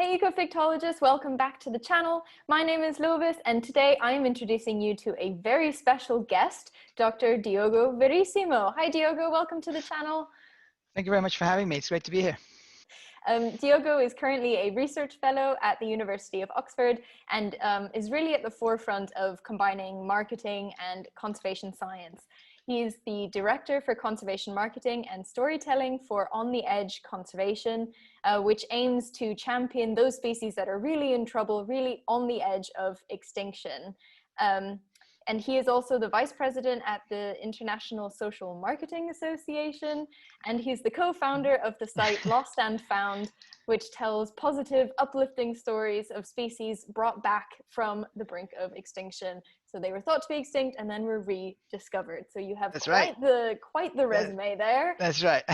Hey ecofictologists, welcome back to the channel. My name is Lovis and today I am introducing you to a very special guest, Dr. Diogo Verissimo. Hi Diogo, welcome to the channel. Thank you very much for having me. It's great to be here. Diogo is currently a research fellow at the University of Oxford and is really at the forefront of combining marketing and conservation science. He's the Director for Conservation Marketing and Storytelling for On the Edge Conservation, which aims to champion those species that are really in trouble, really on the edge of extinction. And he is also the Vice President at the International Social Marketing Association, and he's the co-founder of the site Lost and Found, which tells positive, uplifting stories of species brought back from the brink of extinction. So they were thought to be extinct and then were rediscovered. So you have quite the resume there. That's right.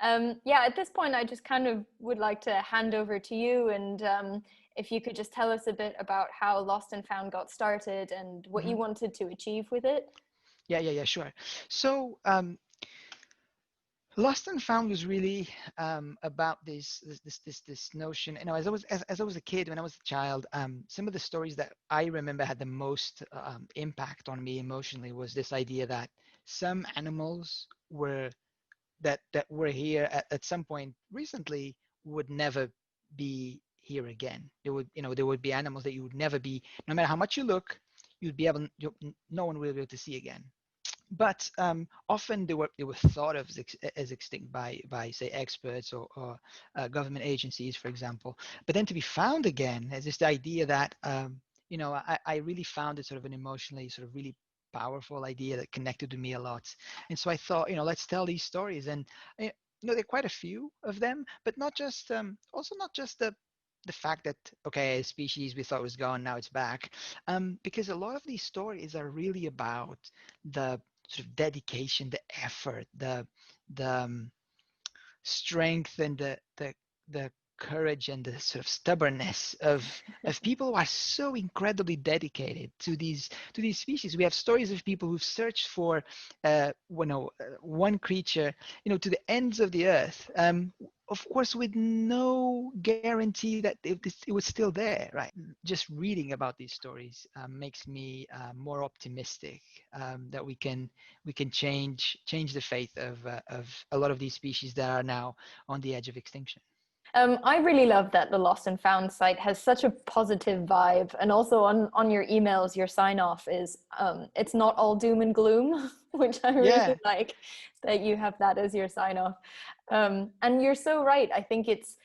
Yeah, at this point, I just kind of would like to hand over to you, and if you could just tell us a bit about how Lost and Found got started and what you wanted to achieve with it. Yeah, sure. So Lost and Found was really about this notion. You know, as I was a kid, when I was a child, some of the stories that I remember had the most impact on me emotionally was this idea that some animals were that were here at some point recently would never be here again. There would be animals that you would never be, no matter how much you look, no one will be able to see again. But often they were thought of as extinct by say experts or government agencies, for example. But then to be found again is just the idea that I really found it sort of an emotionally sort of really powerful idea that connected to me a lot. And so I thought, let's tell these stories. And there are quite a few of them, but not just also not just the fact that, okay, a species we thought was gone, now it's back, because a lot of these stories are really about the sort of dedication, the effort, the strength, and the courage and the sort of stubbornness of people who are so incredibly dedicated to these species. We have stories of people who've searched for one creature, to the ends of the earth, of course with no guarantee that it was still there, right? Just reading about these stories makes me more optimistic that we can change the fate of a lot of these species that are now on the edge of extinction. I really love that the Lost and Found site has such a positive vibe, and also on your emails, your sign off is it's not all doom and gloom, which I really like that you have that as your sign off. And you're so right. I think it's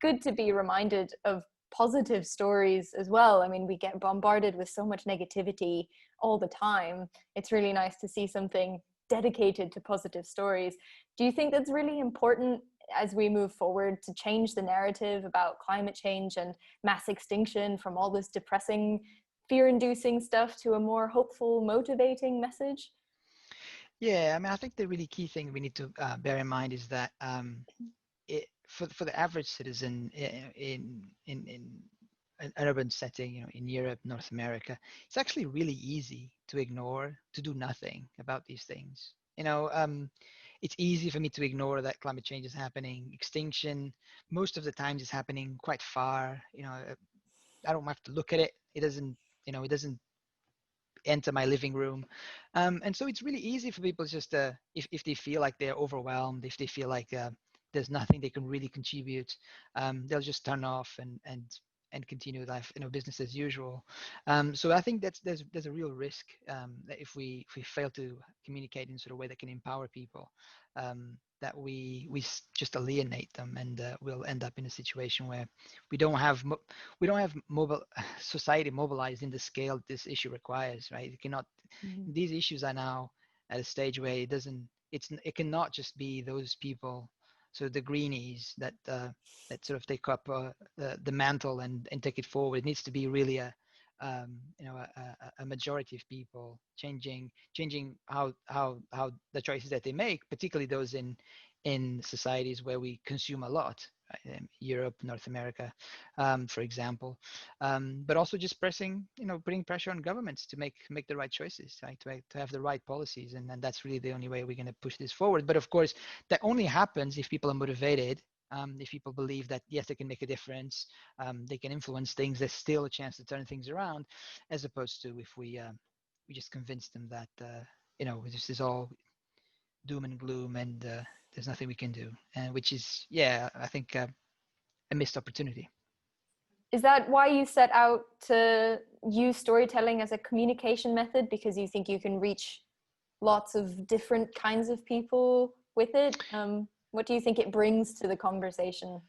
good to be reminded of positive stories as well. I mean, we get bombarded with so much negativity all the time. It's really nice to see something dedicated to positive stories. Do you think that's really important as we move forward to change the narrative about climate change and mass extinction from all this depressing, fear-inducing stuff to a more hopeful, motivating message? Yeah, I mean, I think the really key thing we need to bear in mind is that for the average citizen in an urban setting, in Europe, North America, it's actually really easy to ignore, to do nothing about these things. It's easy for me to ignore that climate change is happening. Extinction, most of the times, is happening quite far. I don't have to look at it. It doesn't enter my living room. And so it's really easy for people just if they feel like they're overwhelmed, if they feel like there's nothing they can really contribute, they'll just turn off and continue life, business as usual. So I think there's a real risk that if we fail to communicate in sort of a way that can empower people, that we just alienate them, and we'll end up in a situation where we don't have society mobilized in the scale this issue requires, right? It cannot. These issues are now at a stage where it cannot just be those people, so the greenies that sort of take up the mantle and take it forward. It needs to be really a majority of people changing how the choices that they make, particularly those in societies where we consume a lot, right? Europe, North America, for example, but also just putting pressure on governments to make the right choices, right? To have the right policies, and that's really the only way we're going to push this forward. But of course, that only happens if people are motivated If people believe that yes, they can make a difference, they can influence things, there's still a chance to turn things around, as opposed to if we just convince them that this is all doom and gloom and there's nothing we can do, and which is, yeah, I think a missed opportunity. Is that why you set out to use storytelling as a communication method? Because you think you can reach lots of different kinds of people with it? What do you think it brings to the conversation?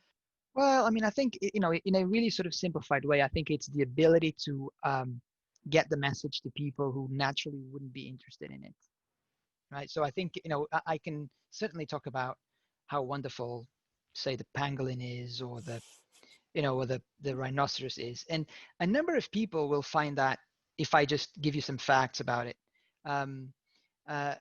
Well, I mean, I think, in a really sort of simplified way, I think it's the ability to get the message to people who naturally wouldn't be interested in it, right? So I think, I can certainly talk about how wonderful, say, the pangolin is, or the rhinoceros is, and a number of people will find that if I just give you some facts about it. Um, uh,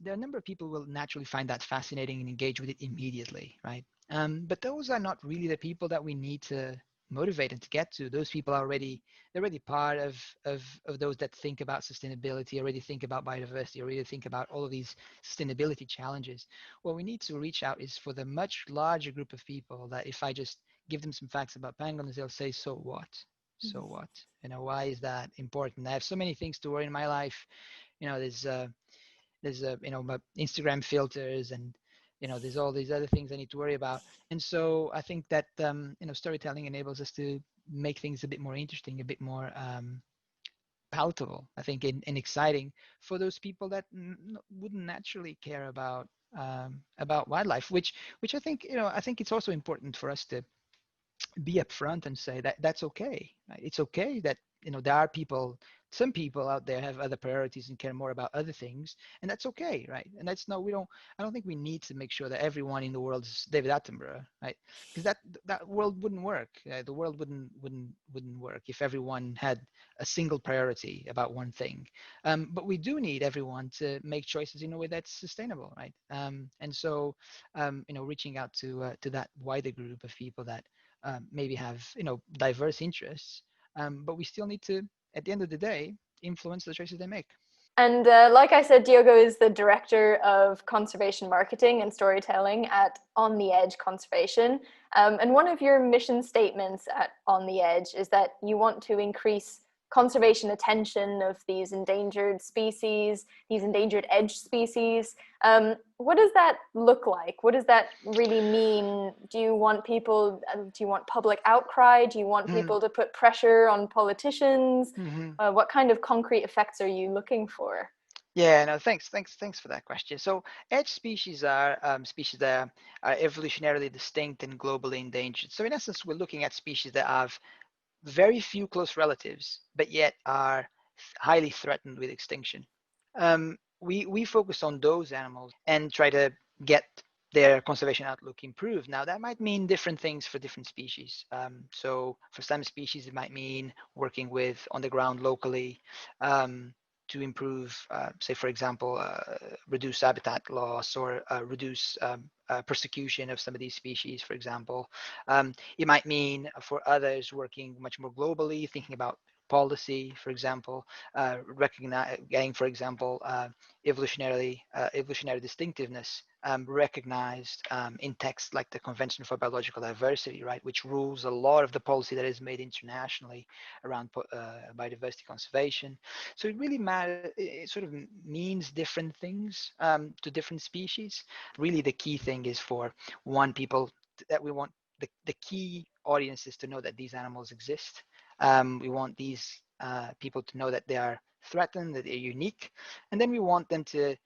there are a number of people who will naturally find that fascinating and engage with it immediately, right? But those are not really the people that we need to motivate and to get to. Those people are they're already part of those that think about sustainability, already think about biodiversity, already think about all of these sustainability challenges. What we need to reach out is for the much larger group of people that if I just give them some facts about pangolins, they'll say, so what? So what? Why is that important? I have so many things to worry in my life. There's my Instagram filters, and there's all these other things I need to worry about. And so I think that storytelling enables us to make things a bit more interesting, a bit more palatable, I think, and exciting for those people that wouldn't naturally care about wildlife, which I think it's also important for us to be upfront and say that that's okay, right? It's okay that there are some people out there have other priorities and care more about other things, and that's okay, right? And that's no we don't I don't think we need to make sure that everyone in the world is David Attenborough, right? Because that world wouldn't work. The world wouldn't work if everyone had a single priority about one thing. But we do need everyone to make choices in a way that's sustainable, right? And so reaching out to that wider group of people that maybe have diverse interests, but we still need to, at the end of the day, influence the choices they make. And like I said, Diogo is the director of conservation marketing and storytelling at On the Edge Conservation. And one of your mission statements at On the Edge is that you want to increase conservation attention of these endangered species, these endangered edge species. What does that look like? What does that really mean? Do you want public outcry? Do you want Mm-hmm. people to put pressure on politicians? Mm-hmm. What kind of concrete effects are you looking for? Yeah, no, thanks for that question. So, edge species are species that are evolutionarily distinct and globally endangered. So, in essence, we're looking at species that have very few close relatives, but yet are highly threatened with extinction. We focus on those animals and try to get their conservation outlook improved. Now, that might mean different things for different species. So for some species, it might mean working with on the ground locally to improve, say, for example, reduce habitat loss, or reduce persecution of some of these species, for example. It might mean for others working much more globally, thinking about policy, for example, getting, for example, evolutionary distinctiveness recognized in texts like the Convention for Biological Diversity, right, which rules a lot of the policy that is made internationally around biodiversity conservation. So it really matters. It sort of means different things to different species. Really, the key thing is for one, people that we want the key audiences to know that these animals exist. We want these people to know that they are threatened, that they're unique, and then we want them to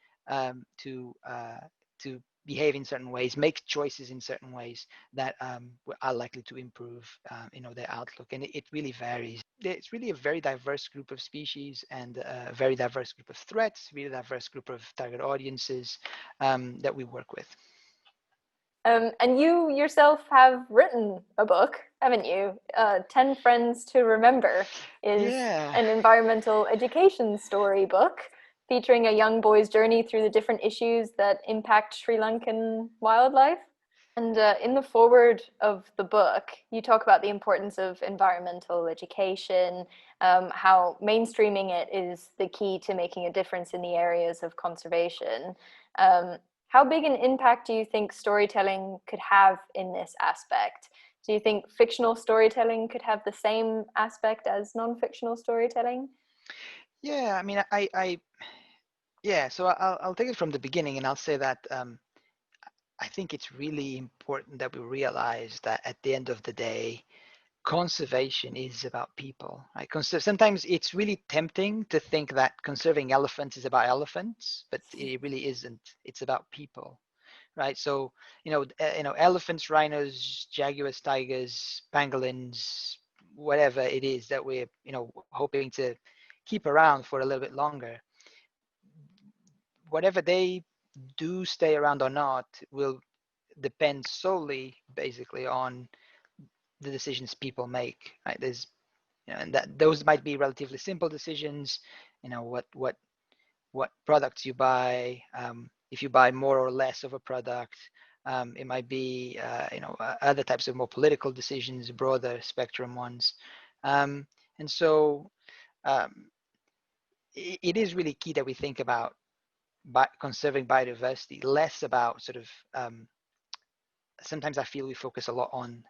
behave in certain ways, make choices in certain ways that are likely to improve, their outlook. And it really varies. It's really a very diverse group of species and a very diverse group of threats, really diverse group of target audiences that we work with. And you yourself have written a book, haven't you? 10 Friends to Remember is Yeah. an environmental education storybook featuring a young boy's journey through the different issues that impact Sri Lankan wildlife. And in the foreword of the book, you talk about the importance of environmental education, how mainstreaming it is the key to making a difference in the areas of conservation. How big an impact do you think storytelling could have in this aspect? Do you think fictional storytelling could have the same aspect as non-fictional storytelling? Yeah, I mean, yeah. So I'll take it from the beginning, and I'll say that I think it's really important that we realize that at the end of the day, conservation is about people, right? Sometimes it's really tempting to think that conserving elephants is about elephants, but it really isn't. It's about people, right? So, elephants, rhinos, jaguars, tigers, pangolins, whatever it is that we're, hoping to keep around for a little bit longer, whatever they do stay around or not will depend solely basically on the decisions people make, right? And that those might be relatively simple decisions, what products you buy, if you buy more or less of a product. It might be other types of more political decisions, broader spectrum ones. And so it is really key that we think about conserving biodiversity, less about sort of sometimes I feel we focus a lot on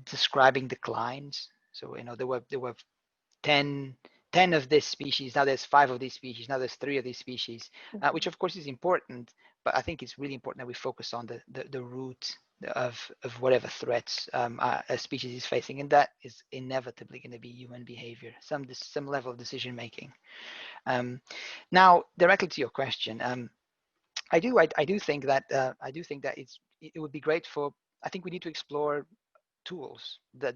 describing declines. So there were 10, 10 of this species, now there's 5 of these species, now there's 3 of these species, which of course is important, but I think it's really important that we focus on the root of whatever threats a species is facing, and that is inevitably going to be human behavior, some level of decision making. Now, directly to your question, I do think that it would be great for. I think we need to explore tools, the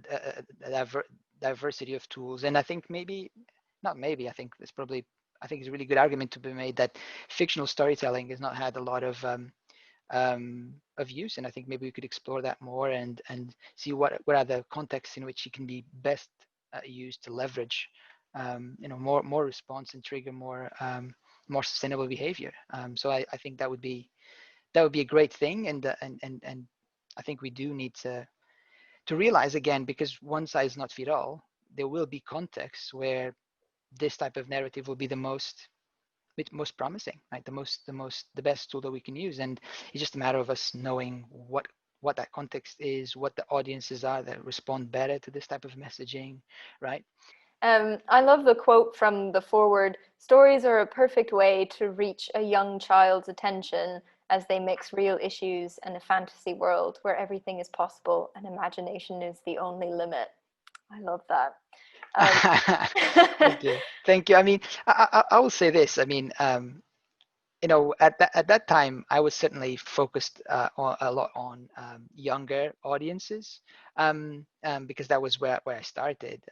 diversity of tools, and I think maybe not maybe. I think it's a really good argument to be made that fictional storytelling has not had a lot of use, and I think maybe we could explore that more and see what are the contexts in which it can be best used to leverage more response and trigger more sustainable behavior. So I think that would be a great thing, and I think we do need to realize again, because one size not fit all, there will be contexts where this type of narrative will be the most promising, right? The best tool that we can use, and it's just a matter of us knowing what that context is, what the audiences are that respond better to this type of messaging, right? I love the quote from the foreword: stories are a perfect way to reach a young child's attention as they mix real issues and a fantasy world where everything is possible and imagination is the only limit. I love that. Thank you. I mean, I will say this. I mean, at that time, I was certainly focused a lot on younger audiences, because that was where I started,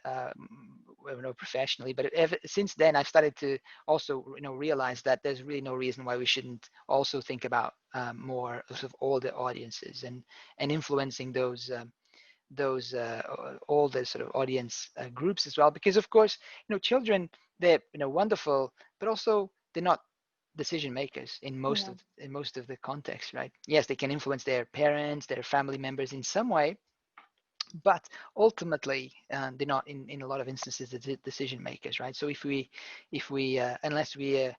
professionally. But since then, I've started to also, realize that there's really no reason why we shouldn't also think about more sort of older audiences and influencing those older sort of audience groups as well. Because of course, children, they're wonderful, but also they're not decision makers in most of the context, right? Yes, they can influence their parents, their family members in some way, but ultimately they're not in a lot of instances the decision makers, right? So if we unless we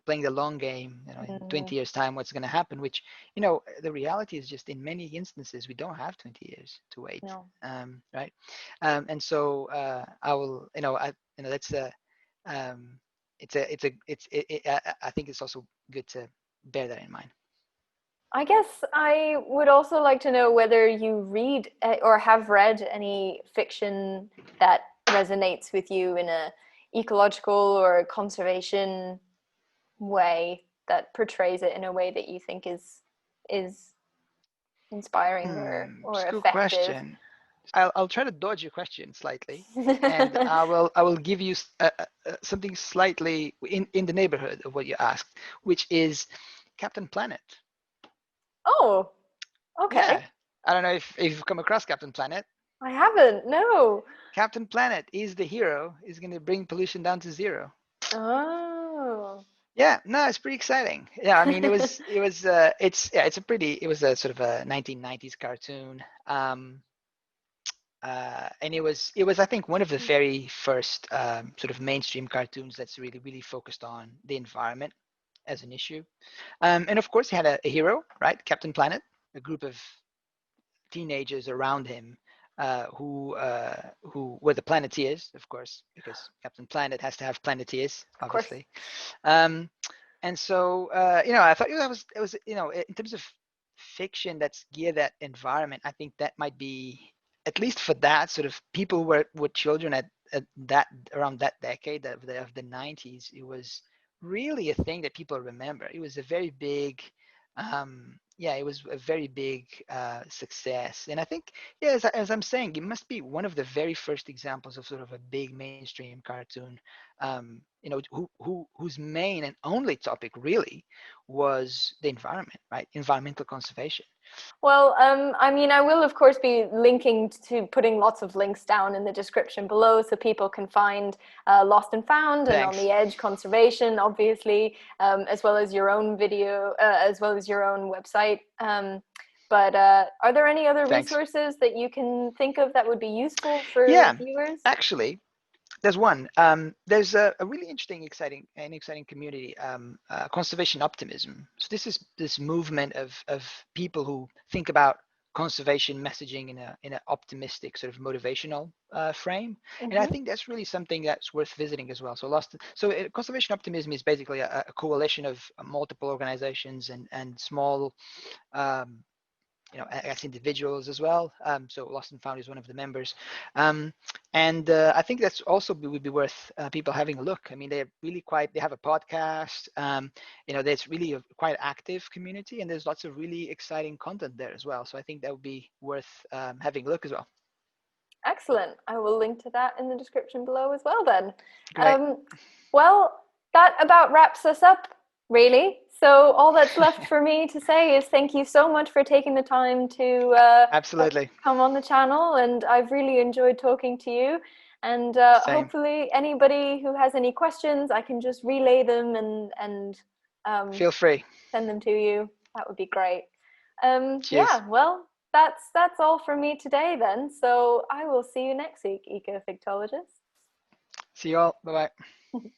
playing the long game, in 20 years time, what's going to happen, which the reality is just in many instances we don't have 20 years to wait. Right? And so I will, that's I think it's also good to bear that in mind. I guess I would also like to know whether you read or have read any fiction that resonates with you in a ecological or conservation way, that portrays it in a way that you think is inspiring or It's a good effective. question. I'll try to dodge your question slightly, and I will give you something slightly in the neighborhood of what you asked, which is Captain Planet. Oh, okay. Yeah, I don't know if you've come across Captain Planet. I haven't. No. Captain Planet is the hero. Is going to bring pollution down to zero. Oh. Yeah, no, it's pretty exciting. Yeah, I mean, it was it was a sort of a 1990s cartoon. And it was I think one of the very first sort of mainstream cartoons that's really focused on the environment. as an issue. And of course, he had a hero, right? Captain Planet, a group of teenagers around him who were the Planeteers, of course, because Captain Planet has to have Planeteers, Of course. obviously. Um, and so I thought it was in terms of fiction that's geared that environment. I think that might be, at least for that sort of, people were children at that, around that decade of the 90s. It was really a thing that people remember. It was a very big it was a very big success. And I think, yeah, as I'm saying, it must be one of the very first examples of sort of a big mainstream cartoon, whose main and only topic really was the environment, right? Environmental conservation. Well, I mean, I will, of course, be linking to putting lots of links down in the description below so people can find Lost and Found and On Thanks. the Edge Conservation, obviously, as well as your own video, as well as your own website. But are there any other Thanks. resources that you can think of that would be useful for Yeah, viewers? actually, there's one. There's a really interesting, exciting community, conservation optimism. So this is this movement of people who think about conservation messaging in an optimistic sort of motivational frame, and I Mm-hmm. think that's really something that's worth visiting as well. So conservation optimism is basically a coalition of multiple organizations and small um, I guess individuals as well. So Lost and Found is one of the members, and I think that's also would be worth people having a look. I mean, they're really quite. They have a podcast. There's really a quite active community, and there's lots of really exciting content there as well. So I think that would be worth having a look as well. Excellent. I will link to that in the description below as well then. Great. Well, that about wraps us up, really. So all that's left for me to say is thank you so much for taking the time to Absolutely. come on the channel, and I've really enjoyed talking to you. And Same. hopefully anybody who has any questions, I can just relay them and um, Feel free. send them to you. That would be great. Cheers. Yeah, well, that's all from me today then. So I will see you next week, ecofictologists. See you all. Bye bye.